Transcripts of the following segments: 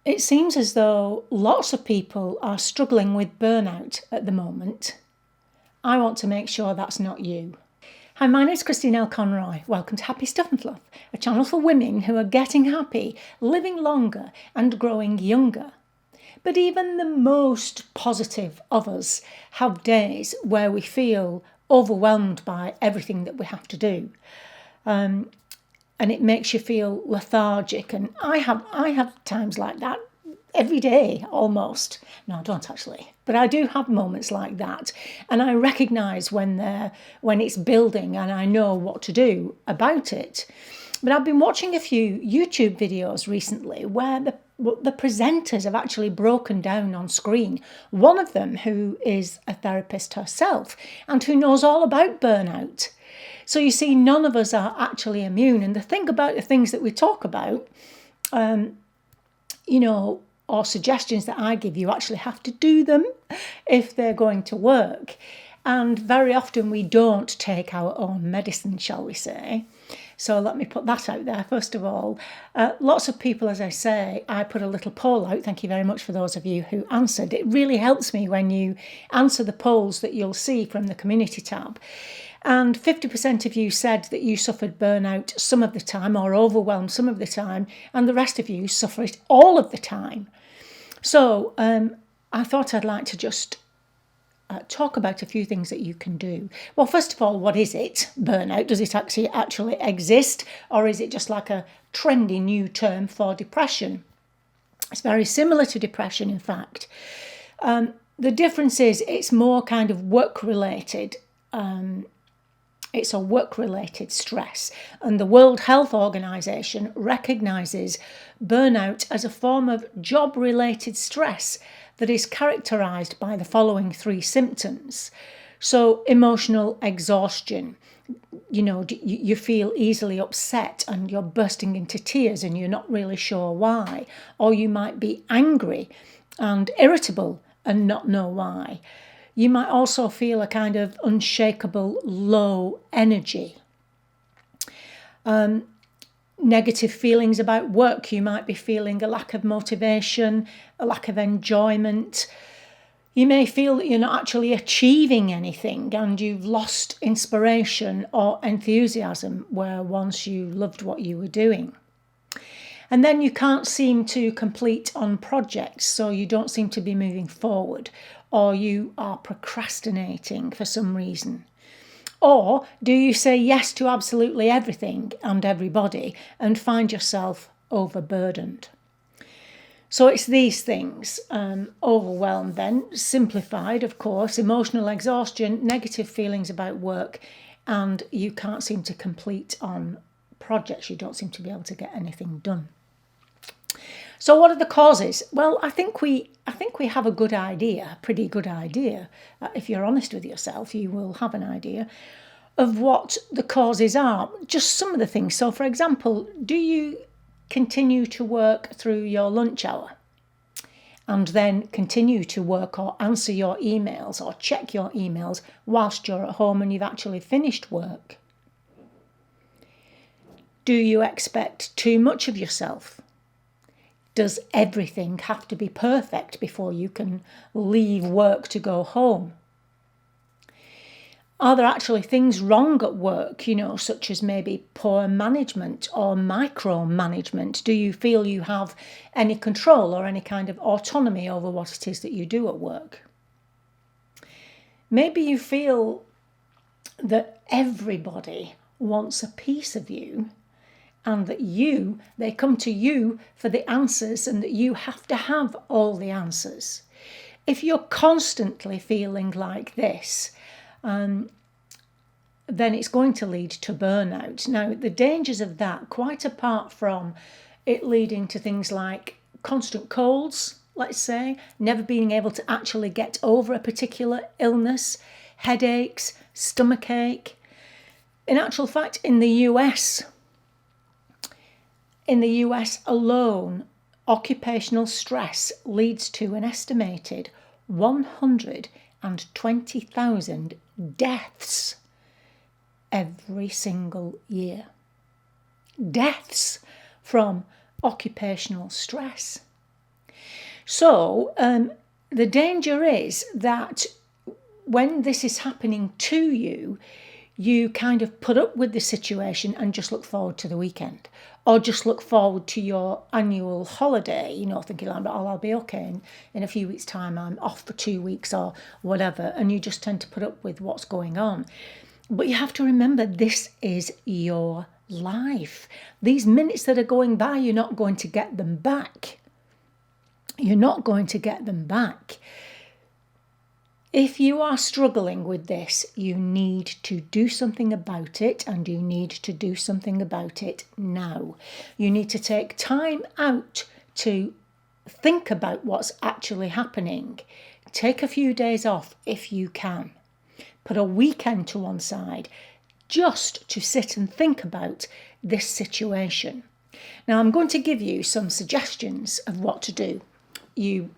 It seems as though lots of people are struggling with burnout at the moment. I want to make sure that's not you. Hi, my name is Christine L. Conroy. Welcome to Happy Stuff and Fluff, a channel for women who are getting happy, living longer and growing younger. But even the most positive of us have days where we feel overwhelmed by everything that we have to do. And it makes you feel lethargic. And I have times like that every day almost. No, I don't actually, but I do have moments like that, and I recognise when it's building, and I know what to do about it. But I've been watching a few YouTube videos recently where the presenters have actually broken down on screen. One of them, who is a therapist herself and who knows all about burnout. So you see, none of us are actually immune. And the thing about the things that we talk about, or suggestions that I give, you actually have to do them if they're going to work. And very often we don't take our own medicine, shall we say. So let me put that out there. First of all, lots of people, as I say, I put a little poll out. Thank you very much for those of you who answered. It really helps me when you answer the polls that you'll see from the community tab. And 50% of you said that you suffered burnout some of the time or overwhelmed some of the time, and the rest of you suffer it all of the time. So I thought I'd like to just talk about a few things that you can do. Well, first of all, what is it, burnout? Does it actually exist, or is it just like a trendy new term for depression? It's very similar to depression, in fact. The difference is it's more kind of work-related. It's a work-related stress, and the World Health Organization recognises burnout as a form of job-related stress that is characterised by the following three symptoms. So, emotional exhaustion. You feel easily upset and you're bursting into tears and you're not really sure why. Or you might be angry and irritable and not know why. You might also feel a kind of unshakable low energy. Negative feelings about work. You might be feeling a lack of motivation, a lack of enjoyment. You may feel that you're not actually achieving anything and you've lost inspiration or enthusiasm where once you loved what you were doing. And then you can't seem to complete on projects, so you don't seem to be moving forward, or you are procrastinating for some reason. Or do you say yes to absolutely everything and everybody and find yourself overburdened? So it's these things. Overwhelmed then, simplified, of course, emotional exhaustion, negative feelings about work, and you can't seem to complete on projects. You don't seem to be able to get anything done. So what are the causes? Well, I think we have a good idea, a pretty good idea. If you're honest with yourself, you will have an idea of what the causes are. Just some of the things. So, for example, do you continue to work through your lunch hour and then continue to work or answer your emails or check your emails whilst you're at home and you've actually finished work? Do you expect too much of yourself? Does everything have to be perfect before you can leave work to go home? Are there actually things wrong at work, such as maybe poor management or micromanagement? Do you feel you have any control or any kind of autonomy over what it is that you do at work? Maybe you feel that everybody wants a piece of you, and that they come to you for the answers and that you have to have all the answers. If you're constantly feeling like this, then it's going to lead to burnout. Now, the dangers of that, quite apart from it leading to things like constant colds, let's say, never being able to actually get over a particular illness, headaches, stomachache. In actual fact, in the US alone, occupational stress leads to an estimated 120,000 deaths every single year. Deaths from occupational stress. So the danger is that when this is happening to you, you kind of put up with the situation and just look forward to the weekend, or just look forward to your annual holiday, thinking like, oh, I'll be okay. In a few weeks' time, I'm off for 2 weeks or whatever. And you just tend to put up with what's going on. But you have to remember, this is your life. These minutes that are going by, you're not going to get them back. You're not going to get them back. If you are struggling with this, you need to do something about it, and you need to do something about it now. You need to take time out to think about what's actually happening. Take a few days off if you can. Put a weekend to one side just to sit and think about this situation. Now, I'm going to give you some suggestions of what to do. You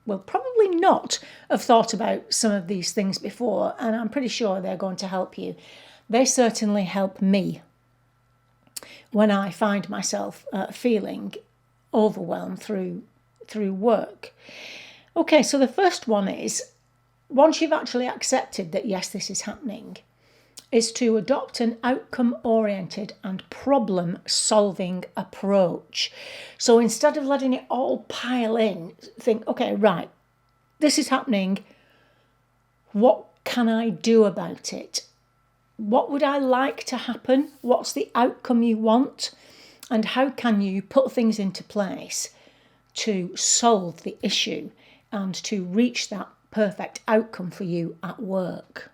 will probably not have thought about some of these things before, and I'm pretty sure they're going to help you. They certainly help me when I find myself feeling overwhelmed through work. Okay, so the first one is, once you've actually accepted that, yes, this is happening, is to adopt an outcome-oriented and problem-solving approach. So instead of letting it all pile in, think, okay, right, this is happening. What can I do about it? What would I like to happen? What's the outcome you want? And how can you put things into place to solve the issue and to reach that perfect outcome for you at work?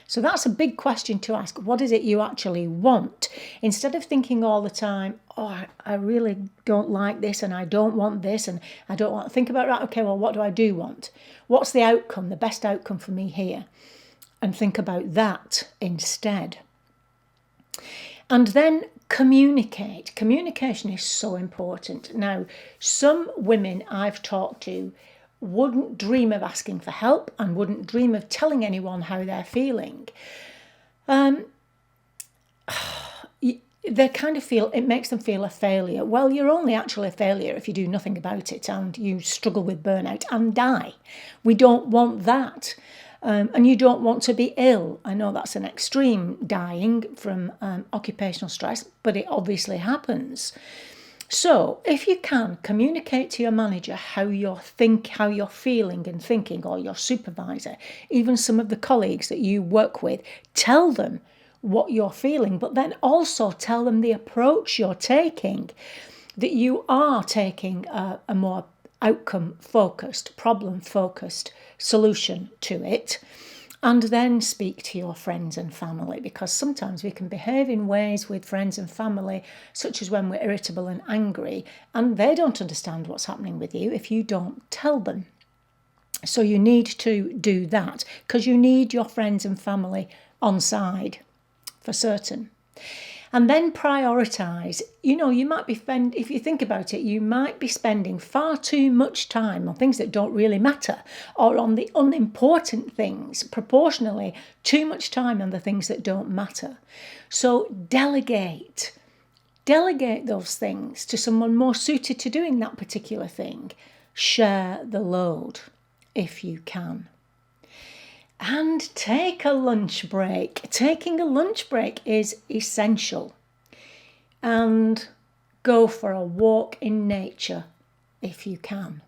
So that's a big question to ask. What is it you actually want? Instead of thinking all the time, oh, I really don't like this, and I don't want this, and I don't want to think about, right, okay, well, what do I do want? What's the outcome, the best outcome for me here? And think about that instead. And then communicate. Communication is so important. Now, some women I've talked to wouldn't dream of asking for help and wouldn't dream of telling anyone how they're feeling. They kind of feel, it makes them feel a failure. Well, you're only actually a failure if you do nothing about it and you struggle with burnout and die. We don't want that. And you don't want to be ill. I know that's an extreme, dying from occupational stress, but it obviously happens. So if you can, communicate to your manager how you're feeling and thinking, or your supervisor, even some of the colleagues that you work with, tell them what you're feeling, but then also tell them the approach you're taking, that you are taking a more outcome-focused, problem-focused solution to it. And then speak to your friends and family, because sometimes we can behave in ways with friends and family, such as when we're irritable and angry, and they don't understand what's happening with you if you don't tell them. So you need to do that, because you need your friends and family on side, for certain. And then prioritise. You might be if you think about it, you might be spending far too much time on things that don't really matter, or on the unimportant things, proportionally too much time on the things that don't matter. So delegate. Delegate those things to someone more suited to doing that particular thing. Share the load if you can. And take a lunch break. Taking a lunch break is essential. And go for a walk in nature if you can.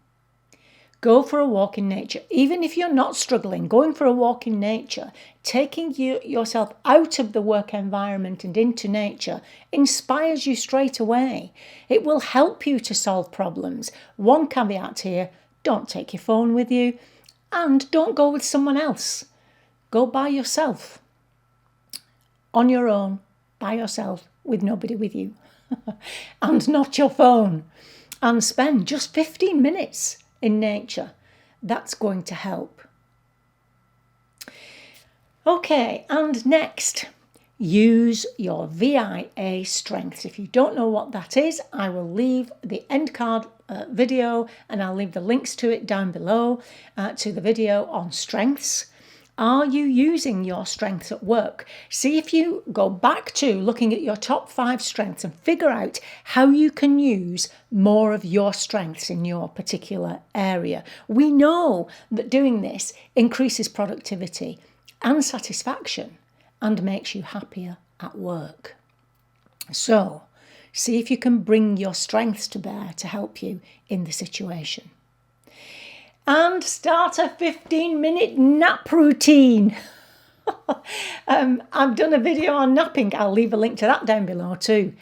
Go for a walk in nature. Even if you're not struggling, going for a walk in nature, taking yourself out of the work environment and into nature inspires you straight away. It will help you to solve problems. One caveat here, don't take your phone with you. And don't go with someone else. Go by yourself. On your own, by yourself, with nobody with you. And not your phone. And spend just 15 minutes in nature. That's going to help. Okay, and next, use your VIA strengths. If you don't know what that is, I will leave the end card video, and I'll leave the links to it down below, to the video on strengths. Are you using your strengths at work? See if you go back to looking at your top 5 strengths and figure out how you can use more of your strengths in your particular area. We know that doing this increases productivity and satisfaction and makes you happier at work. So, see if you can bring your strengths to bear to help you in the situation. And start a 15-minute nap routine. I've done a video on napping. I'll leave a link to that down below too.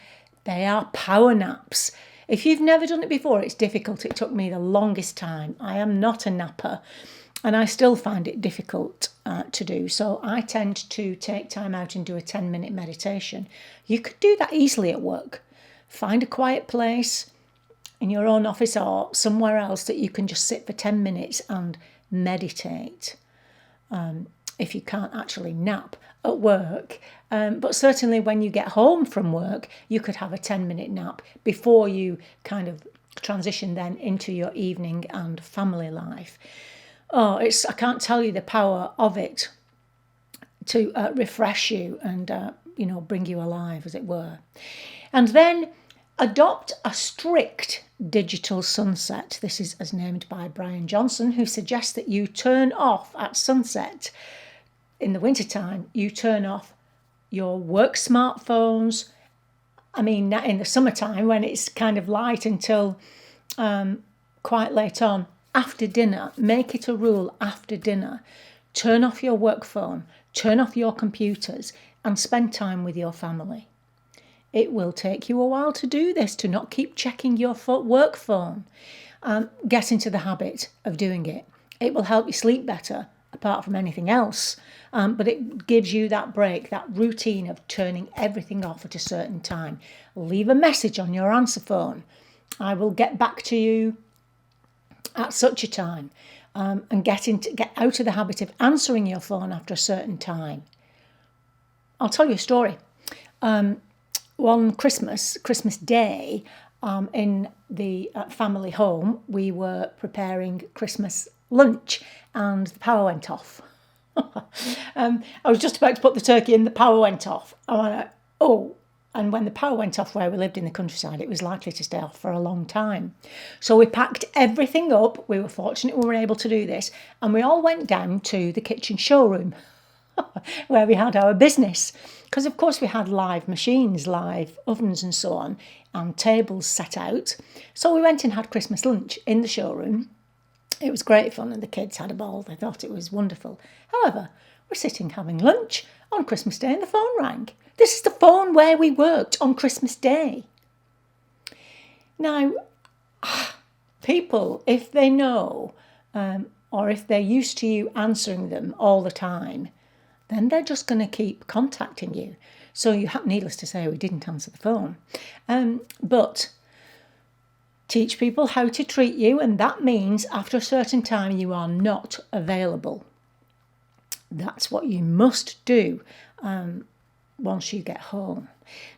They are power naps. If you've never done it before, it's difficult. It took me the longest time. I am not a napper and I still find it difficult to do. So I tend to take time out and do a 10-minute meditation. You could do that easily at work. Find a quiet place in your own office or somewhere else that you can just sit for 10 minutes and meditate. If you can't actually nap at work. But certainly when you get home from work, you could have a 10-minute nap before you kind of transition then into your evening and family life. I can't tell you the power of it to refresh you and, bring you alive, as it were. And then adopt a strict digital sunset. This is as named by Brian Johnson, who suggests that you turn off at sunset. In the wintertime, you turn off your work smartphones. I mean, in the summertime when it's kind of light until quite late on. After dinner, make it a rule after dinner. Turn off your work phone, turn off your computers and spend time with your family. It will take you a while to do this, to not keep checking your work phone. Get into the habit of doing it. It will help you sleep better, apart from anything else. But it gives you that break, that routine of turning everything off at a certain time. Leave a message on your answer phone. I will get back to you at such a time. And get out of the habit of answering your phone after a certain time. I'll tell you a story. One Christmas Day, in the family home, we were preparing Christmas lunch and the power went off. I was just about to put the turkey in, the power went off. I went, oh, and when the power went off where we lived in the countryside, it was likely to stay off for a long time. So we packed everything up. We were fortunate we were able to do this. And we all went down to the kitchen showroom where we had our business. Because, of course, we had live machines, live ovens and so on, and tables set out. So we went and had Christmas lunch in the showroom. It was great fun and the kids had a ball. They thought it was wonderful. However, we're sitting having lunch on Christmas Day and the phone rang. This is the phone where we worked on Christmas Day. Now, people, if they know, or if they're used to you answering them all the time, then they're just going to keep contacting you. So needless to say, we didn't answer the phone. But teach people how to treat you, and that means after a certain time you are not available. That's what you must do once you get home.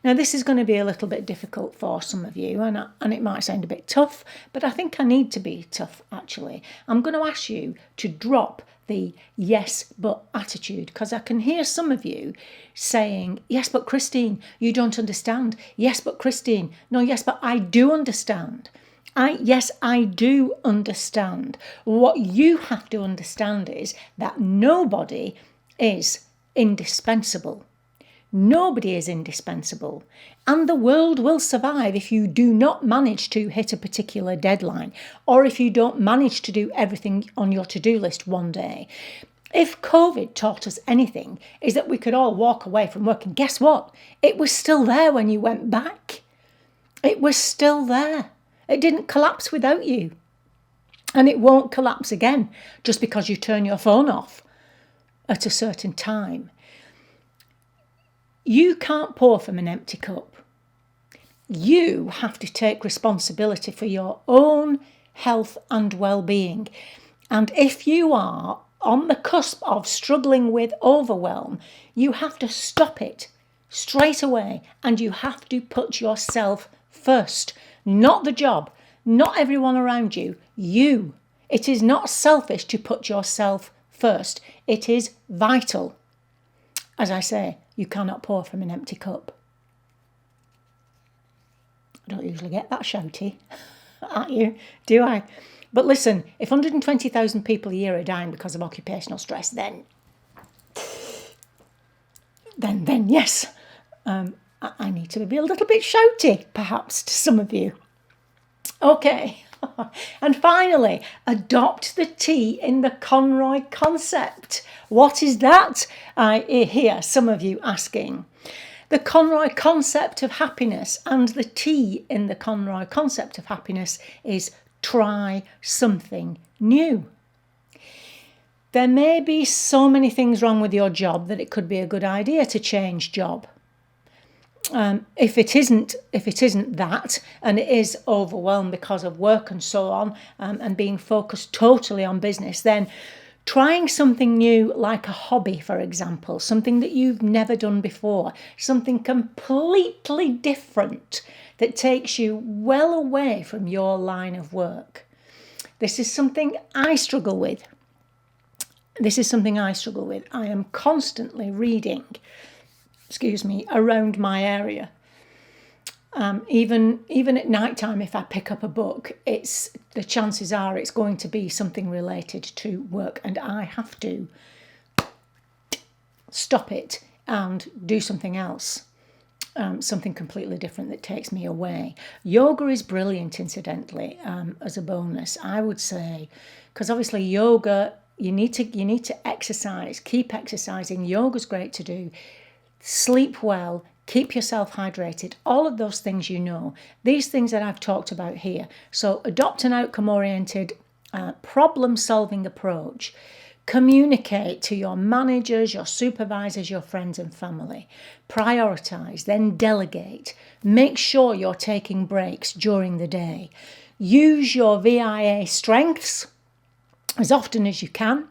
Now, this is going to be a little bit difficult for some of you, and it might sound a bit tough, but I think I need to be tough, actually. I'm going to ask you to drop the yes but attitude, because I can hear some of you saying, yes but Christine, you don't understand. Yes but Christine, no, yes but I do understand. Yes, I do understand. What you have to understand is that nobody is indispensable. Nobody is indispensable. And the world will survive if you do not manage to hit a particular deadline, or if you don't manage to do everything on your to-do list one day. If COVID taught us anything, is that we could all walk away from work, and guess what? It was still there when you went back. It was still there. It didn't collapse without you. And it won't collapse again just because you turn your phone off at a certain time. You can't pour from an empty cup. You have to take responsibility for your own health and well-being. And if you are on the cusp of struggling with overwhelm, you have to stop it straight away, and you have to put yourself first. Not the job, not everyone around you, you. It is not selfish to put yourself First, it is vital. As I say, you cannot pour from an empty cup. I don't usually get that shouty at you, do I? But listen, if 120,000 people a year are dying because of occupational stress, then yes, I need to be a little bit shouty, perhaps, to some of you. Okay, and finally, adopt the T in the Conroy concept. What is that? I hear some of you asking. The Conroy concept of happiness, and the T in the Conroy concept of happiness is try something new. There may be so many things wrong with your job that it could be a good idea to change job. If it isn't that, and it is overwhelmed because of work and so on, and being focused totally on business, then trying something new, like a hobby, for example, something that you've never done before, something completely different that takes you well away from your line of work. This is something I struggle with. I am constantly reading, around my area. Even at night time, if I pick up a book, the chances are it's going to be something related to work, and I have to stop it and do something else, something completely different that takes me away. Yoga is brilliant, incidentally, as a bonus, I would say, because obviously yoga, you need to exercise, keep exercising. Yoga's great to do. Sleep well, keep yourself hydrated, all of those things These things that I've talked about here. So adopt an outcome-oriented, problem-solving approach. Communicate to your managers, your supervisors, your friends and family. Prioritise, then delegate. Make sure you're taking breaks during the day. Use your VIA strengths as often as you can.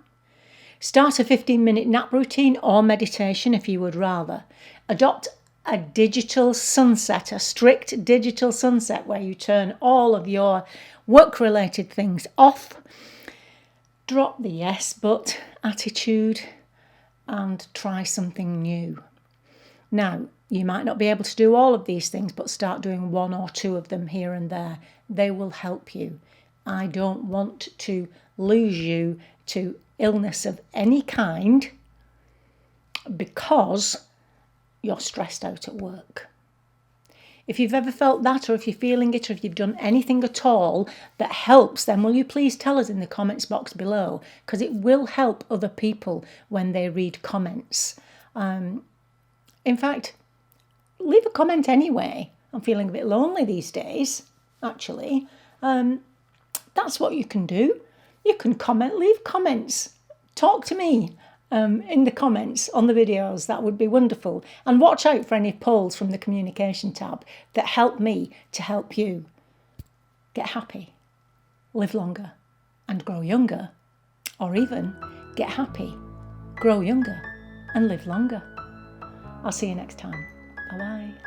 Start a 15-minute nap routine or meditation if you would rather. Adopt a digital sunset, a strict digital sunset where you turn all of your work-related things off. Drop the yes but attitude and try something new. Now, you might not be able to do all of these things, but start doing one or two of them here and there. They will help you. I don't want to lose you to illness of any kind because you're stressed out at work. If you've ever felt that, or if you're feeling it, or if you've done anything at all that helps, then will you please tell us in the comments box below, because it will help other people when they read comments. In fact, leave a comment anyway. I'm feeling a bit lonely these days, actually. That's what you can do. You can comment, leave comments, talk to me in the comments on the videos. That would be wonderful. And watch out for any polls from the communication tab that help me to help you get happy, live longer and grow younger, or even get happy, grow younger and live longer. I'll see you next time. Bye-bye.